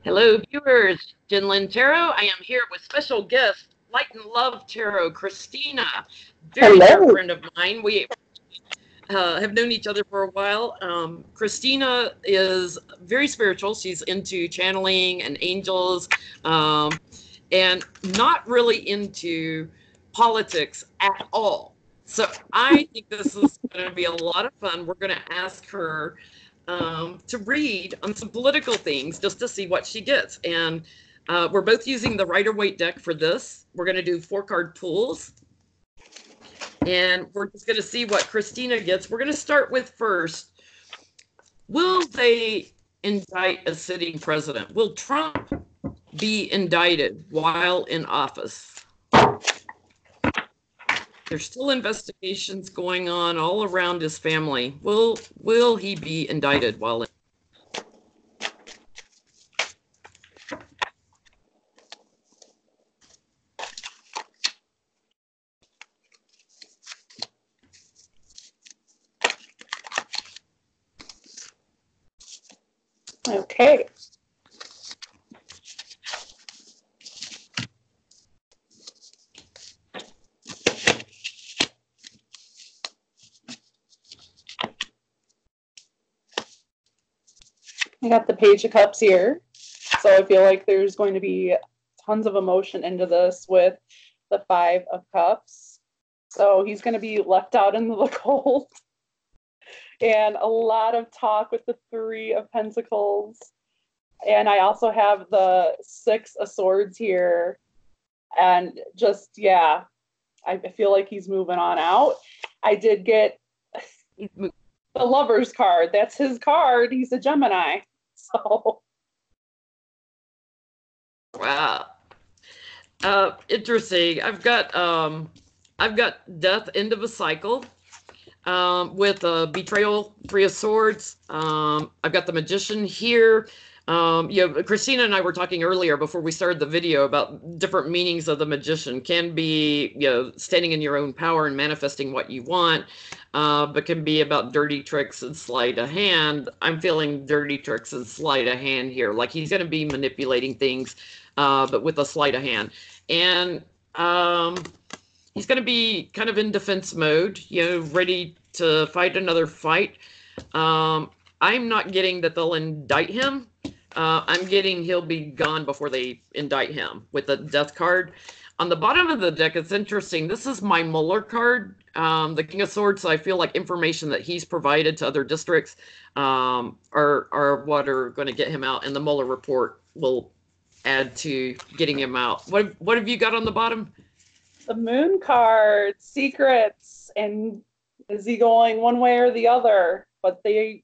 Hello, viewers. Jenn Lynn Tarot. I am here with special guest, Light and Love Tarot, Christina. Very dear Hello. friend of mine. We have known each other for a while. Christina is very spiritual. She's into channeling and angels, and not really into politics at all. So I think this is going to be a lot of fun. We're going to ask her to read on some political things just to see what she gets. And we're both using the Rider-Waite deck for this. We're going to do 4-card pulls. And we're just going to see what Christina gets. We're going to start with first. Will they indict a sitting president? Will Trump be indicted while in office? There's still investigations going on all around his family. Will he be indicted while in? Okay. I got the Page of Cups here. So I feel like there's going to be tons of emotion into this with the 5 of Cups. So he's going to be left out in the cold. And a lot of talk with the 3 of Pentacles. And I also have the 6 of Swords here. And just, yeah, I feel like he's moving on out. I did get the Lover's card. That's his card. He's a Gemini. So. Wow. Interesting. I've got death, end of a cycle, with a betrayal, 3 of Swords. I've got the Magician here. Christina and I were talking earlier before we started the video about different meanings of the Magician. Can be, standing in your own power and manifesting what you want, but can be about dirty tricks and sleight of hand. I'm feeling dirty tricks and sleight of hand here. Like he's going to be manipulating things, but with a sleight of hand. And he's going to be kind of in defense mode, ready to fight another fight. I'm not getting that they'll indict him. I'm getting he'll be gone before they indict him with the death card. On the bottom of the deck, it's interesting. This is my Mueller card, the King of Swords. So I feel like information that he's provided to other districts are what are going to get him out. And the Mueller report will add to getting him out. What have you got on the bottom? The Moon card, secrets, and is he going one way or the other? But there's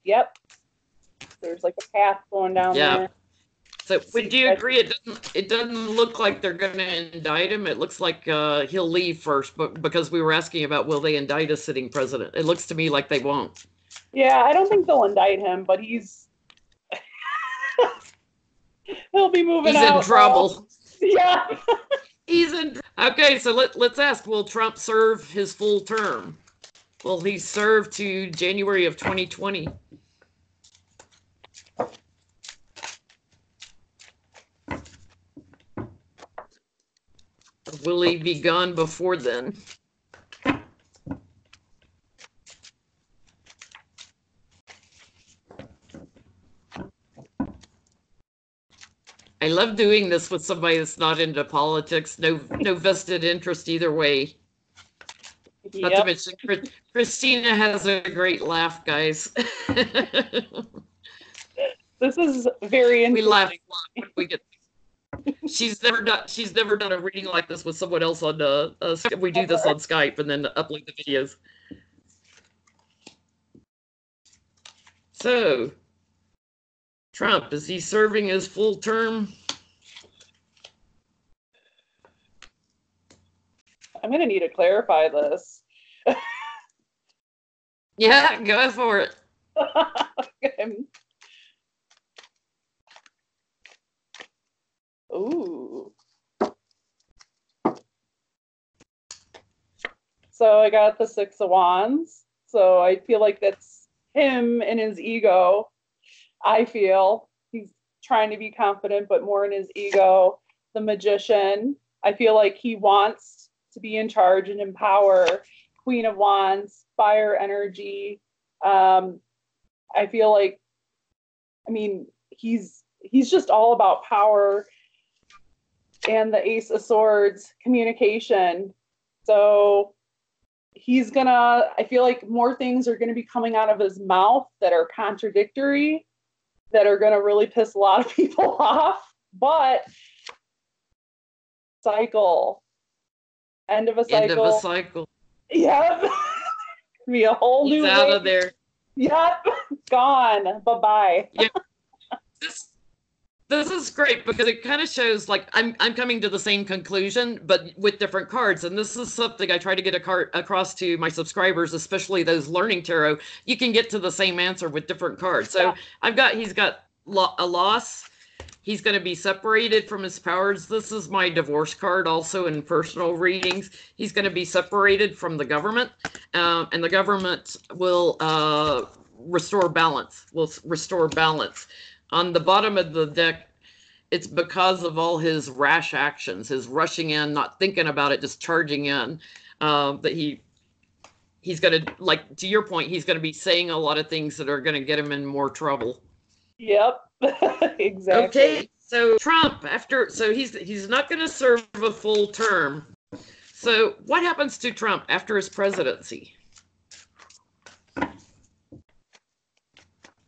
like a path going down there. So would you agree it doesn't look like they're going to indict him? It looks like he'll leave first, but because we were asking about will they indict a sitting president, it looks to me like they won't. Yeah, I don't think they'll indict him, but he's he'll be moving out. He's in trouble. Yeah. He's in. Okay, so let's ask, will Trump serve his full term? Will he serve to January of 2020? Will he be gone before then? I love doing this with somebody that's not into politics. No vested interest either way. Yep. Not to mention, Christina has a great laugh, guys. This is very interesting. We laugh a lot when we get. She's never done a reading like this with someone else on we do this on Skype and then upload the videos. So, Trump, is he serving his full term? I'm going to need to clarify this. Yeah, go for it. Okay. Ooh. So I got the 6 of Wands. So I feel like that's him and his ego. I feel he's trying to be confident, but more in his ego. The Magician, I feel like he wants to be in charge and in power. Queen of Wands, fire energy. I feel like, I mean, he's just all about power. And the Ace of Swords, communication. So I feel like more things are gonna be coming out of his mouth that are contradictory, that are gonna really piss a lot of people off. But cycle, end of a cycle. End of a cycle. Yep. Be a whole He's new out way. of there. Yep. Gone. Bye-bye. Yeah. This is great because it kind of shows like I'm coming to the same conclusion, but with different cards. And this is something I try to get across to my subscribers, especially those learning tarot. You can get to the same answer with different cards. So yeah. He's got a loss. He's going to be separated from his powers. This is my divorce card also in personal readings. He's going to be separated from the government, and the government will restore balance. On the bottom of the deck, it's because of all his rash actions, his rushing in, not thinking about it, just charging in, that he's going to, like, to your point, he's going to be saying a lot of things that are going to get him in more trouble. Yep. Exactly. Okay, so Trump, he's not going to serve a full term. So what happens to Trump after his presidency?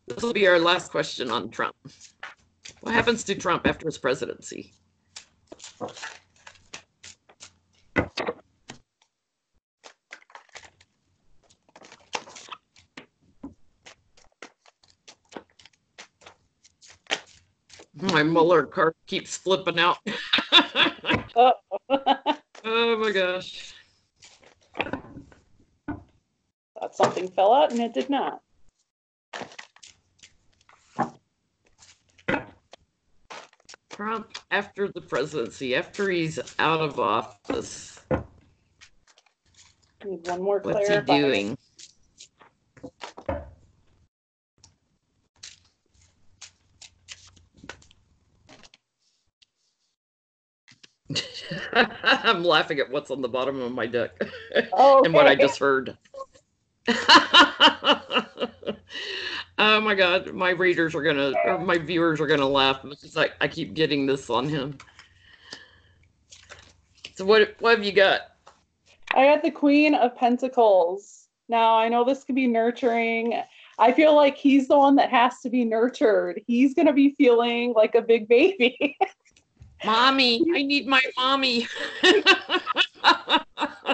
This will be our last question on Trump. What happens to Trump after his presidency? My Mueller card keeps flipping out. Oh my gosh. Thought something fell out and it did not. Trump after the presidency, after he's out of office. Need one more What's he doing? I'm laughing at what's on the bottom of my deck and what I just heard. Oh my God, my viewers are gonna laugh because I keep getting this on him. So what have you got? I got the Queen of Pentacles. Now I know this could be nurturing. I feel like he's the one that has to be nurtured. He's gonna be feeling like a big baby. Mommy, I need my mommy.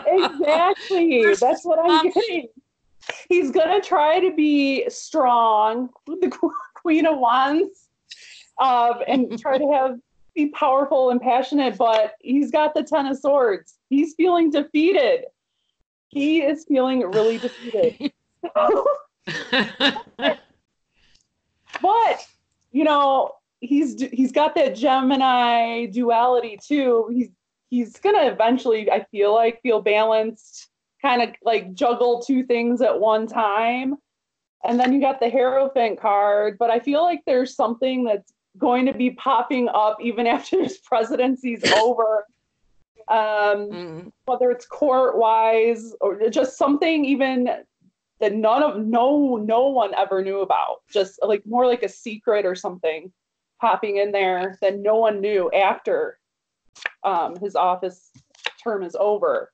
Exactly. That's what I'm getting. He's gonna try to be strong with the Queen of Wands, and try to be powerful and passionate, but he's got the Ten of Swords. He's feeling defeated. He is feeling really defeated. But you know, he's got that Gemini duality too. He's gonna eventually, I feel balanced, kind of like juggle two things at one time. And then you got the Hierophant card, but I feel like there's something that's going to be popping up even after his presidency's over. Whether it's court-wise or just something even that no one ever knew about, just like more like a secret or something popping in there that no one knew after his office term is over.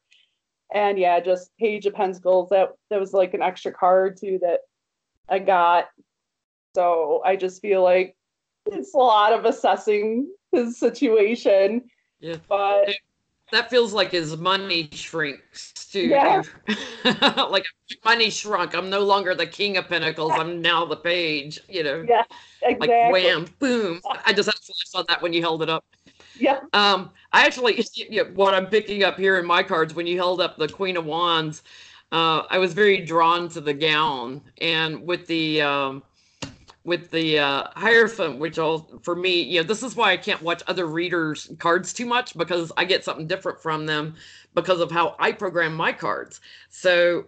And yeah, just Page of Pentacles, that was like an extra card too that I got. So I just feel like it's a lot of assessing his situation. Yeah, but that feels like his money shrinks too. Yeah. Like money shrunk. I'm no longer the King of Pentacles. I'm now the Page. Yeah, exactly. Like wham, boom. I just saw that when you held it up. Yeah. I actually, what I'm picking up here in my cards, when you held up the Queen of Wands, I was very drawn to the gown, and with the Hierophant, which for me, this is why I can't watch other readers' cards too much, because I get something different from them because of how I program my cards. So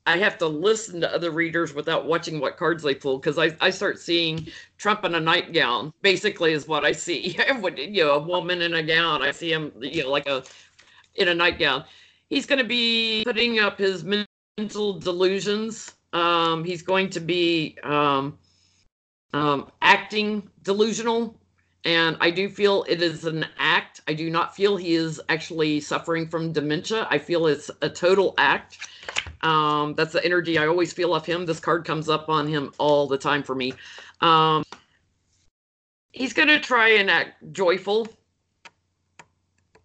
I have to listen to other readers without watching what cards they pull, because I start seeing Trump in a nightgown, basically is what I see. A woman in a gown. I see him, like in a nightgown. He's going to be putting up his mental delusions. He's going to be acting delusional. And I do feel it is an act. I do not feel he is actually suffering from dementia. I feel it's a total act. That's the energy I always feel of him. This card comes up on him all the time for me. He's going to try and act joyful,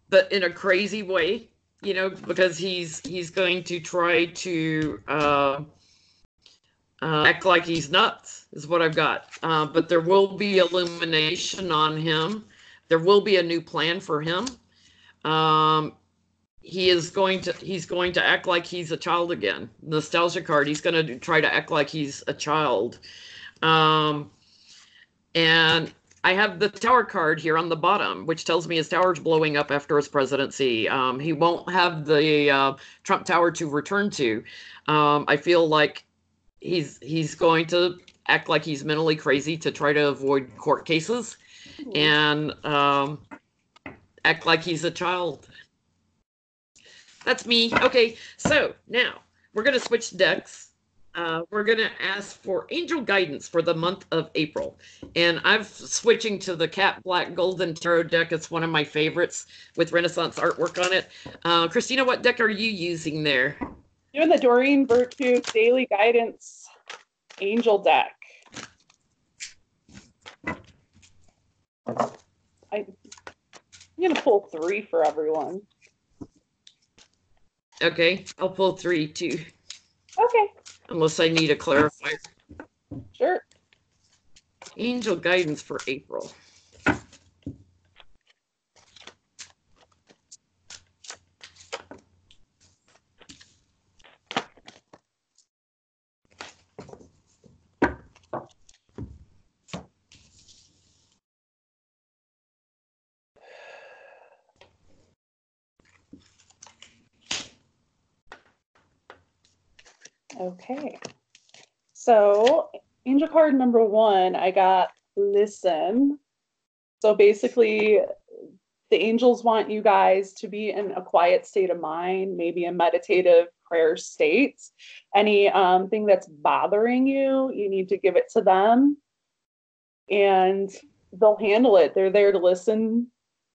but in a crazy way, because he's going to try to act like he's nuts, is what I've got. But there will be illumination on him. There will be a new plan for him. He's going to act like he's a child again. Nostalgia card. He's going to try to act like he's a child. And I have the Tower card here on the bottom, which tells me his tower's blowing up after his presidency. He won't have the Trump Tower to return to. I feel like he's going to act like he's mentally crazy to try to avoid court cases and act like he's a child. That's me. Okay, so now we're going to switch decks. We're going to ask for angel guidance for the month of April. And I'm switching to the Cat Black Golden Tarot deck. It's one of my favorites with Renaissance artwork on it. Christina, what deck are you using there? Doing the Doreen Virtue Daily Guidance Angel deck. I'm going to pull 3 for everyone. Okay, I'll pull 3 too. Okay. Unless I need a clarifier. Sure. Angel guidance for April. Okay, so angel card number 1, I got listen. So basically, the angels want you guys to be in a quiet state of mind, maybe a meditative prayer state. Any thing that's bothering you, you need to give it to them, and they'll handle it. They're there to listen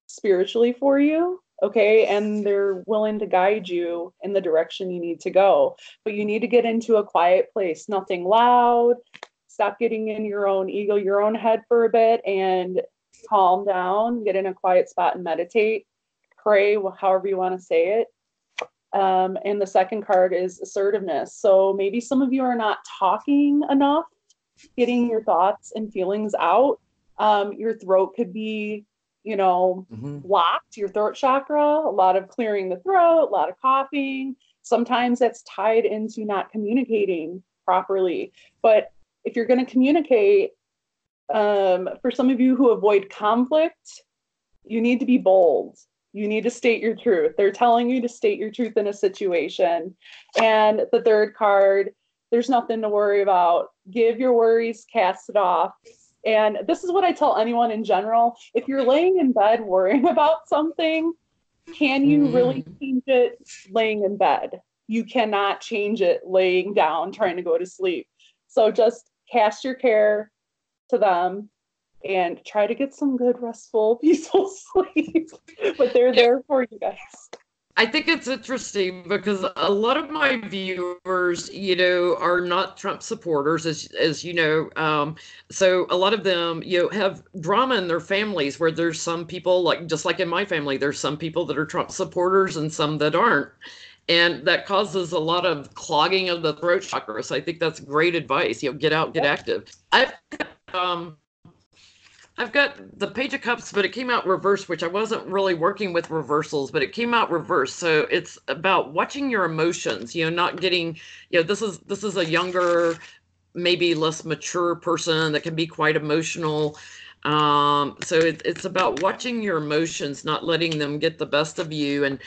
spiritually for you. Okay, and they're willing to guide you in the direction you need to go. But you need to get into a quiet place, nothing loud. Stop getting in your own ego, your own head for a bit, and calm down, get in a quiet spot and meditate, pray, however you want to say it. And the second card is assertiveness. So maybe some of you are not talking enough, getting your thoughts and feelings out. Your throat could be blocked, your throat chakra, a lot of clearing the throat, a lot of coughing. Sometimes that's tied into not communicating properly. But if you're going to communicate, for some of you who avoid conflict, you need to be bold. You need to state your truth. They're telling you to state your truth in a situation. And the third card, there's nothing to worry about. Give your worries, cast it off. And this is what I tell anyone in general. If you're laying in bed worrying about something, can you really change it laying in bed? You cannot change it laying down, trying to go to sleep. So just cast your care to them and try to get some good, restful, peaceful sleep. But they're there for you guys. I think it's interesting because a lot of my viewers, are not Trump supporters, as you know. So a lot of them, have drama in their families where there's some people, just like in my family, there's some people that are Trump supporters and some that aren't. And that causes a lot of clogging of the throat chakra. So I think that's great advice. Get out, get active. I've got the Page of Cups, but it came out reversed, which I wasn't really working with reversals, but it came out reversed. So it's about watching your emotions, not getting, this is a younger, maybe less mature person that can be quite emotional. So it's about watching your emotions, not letting them get the best of you. And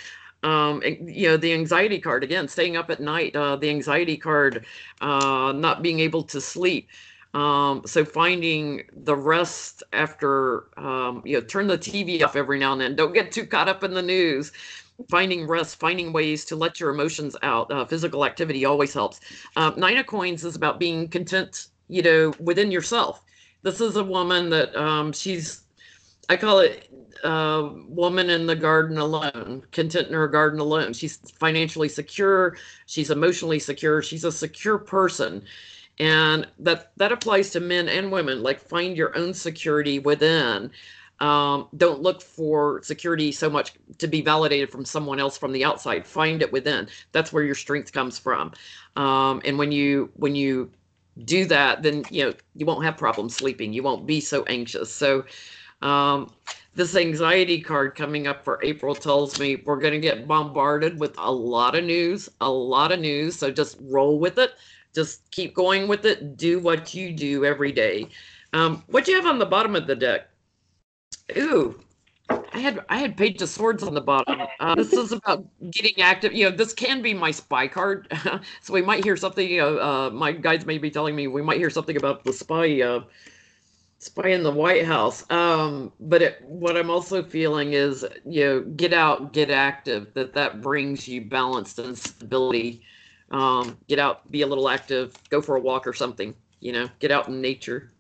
The anxiety card again, staying up at night, the anxiety card, not being able to sleep. So finding the rest after, turn the TV off every now and then. Don't get too caught up in the news. Finding rest, finding ways to let your emotions out. Physical activity always helps. Nine of Coins is about being content, within yourself. This is a woman that I call it woman in the garden alone, content in her garden alone. She's financially secure. She's emotionally secure. She's a secure person. And that applies to men and women. Like, find your own security within. Don't look for security so much to be validated from someone else from the outside. Find it within. That's where your strength comes from. And when you do that, then you won't have problems sleeping. You won't be so anxious. So this anxiety card coming up for April tells me we're going to get bombarded with a lot of news. So just roll with it. Just keep going with it. Do what you do every day. What do you have on the bottom of the deck? Ooh, I had Page of Swords on the bottom. This is about getting active. This can be my spy card. So we might hear something. My guides may be telling me we might hear something about the spy in the White House. But what I'm also feeling is, get out, get active. That brings you balance and stability. Get out, be a little active, go for a walk or something. Get out in nature.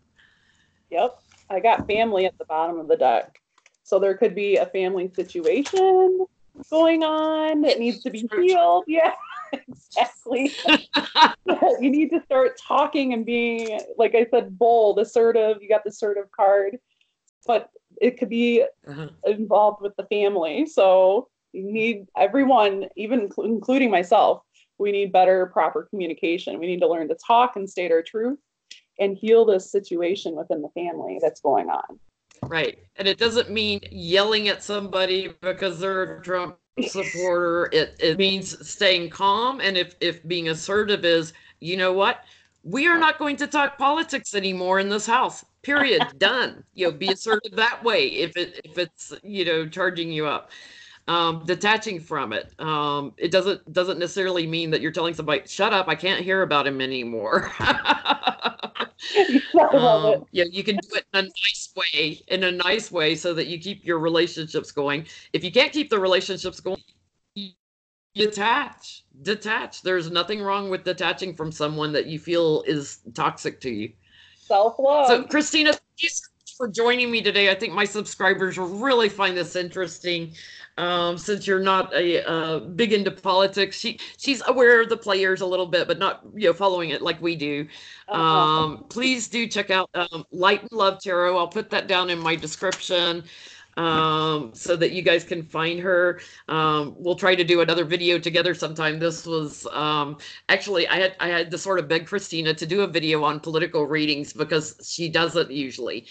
Yep. I got family at the bottom of the deck. So there could be a family situation going on that needs to be healed. Yeah, exactly. You need to start talking and being, like I said, bold, assertive. You got the assertive card, but it could be involved with the family. So you need everyone, even including myself, we need better, proper communication. We need to learn to talk and state our truth and heal this situation within the family that's going on. Right. And it doesn't mean yelling at somebody because they're a Trump supporter. It means staying calm. And if being assertive is, you know what? We are not going to talk politics anymore in this house. Period. Done. Be assertive that way if it's charging you up. Detaching from it. It doesn't necessarily mean that you're telling somebody, shut up, I can't hear about him anymore. You can do it in a nice way so that you keep your relationships going. If you can't keep the relationships going, you detach. There's nothing wrong with detaching from someone that you feel is toxic to you. Self-love. So Christina, thank you so much for joining me today. I think my subscribers will really find this interesting. Since you're not a big into politics, she's aware of the players a little bit, but not following it like we do. Please do check out Light and Love Tarot. I'll put that down in my description so that you guys can find her. We'll try to do another video together sometime. This was actually I had to sort of beg Christina to do a video on political readings because she doesn't usually.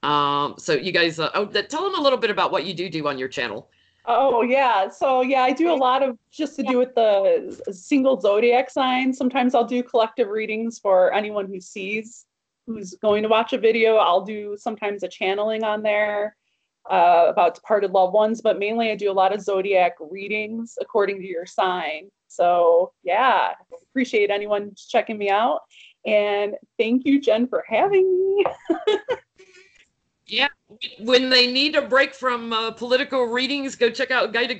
So you guys, tell them a little bit about what you do on your channel. Oh, yeah. So, yeah, I do a lot of just to do with the single zodiac sign. Sometimes I'll do collective readings for anyone who's going to watch a video. I'll do sometimes a channeling on there about departed loved ones, but mainly I do a lot of zodiac readings according to your sign. So, yeah, appreciate anyone checking me out. And thank you, Jen, for having me. Yeah, when they need a break from political readings, go check out Light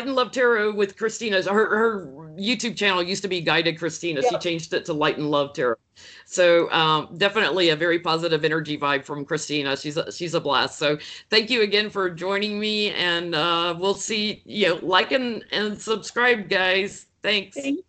and Love Tarot with Christina. Her YouTube channel used to be Guided Christina. Yep. She changed it to Light and Love Tarot. So definitely a very positive energy vibe from Christina. She's a blast. So thank you again for joining me, and we'll see. Like and subscribe, guys. Thanks. Thank you.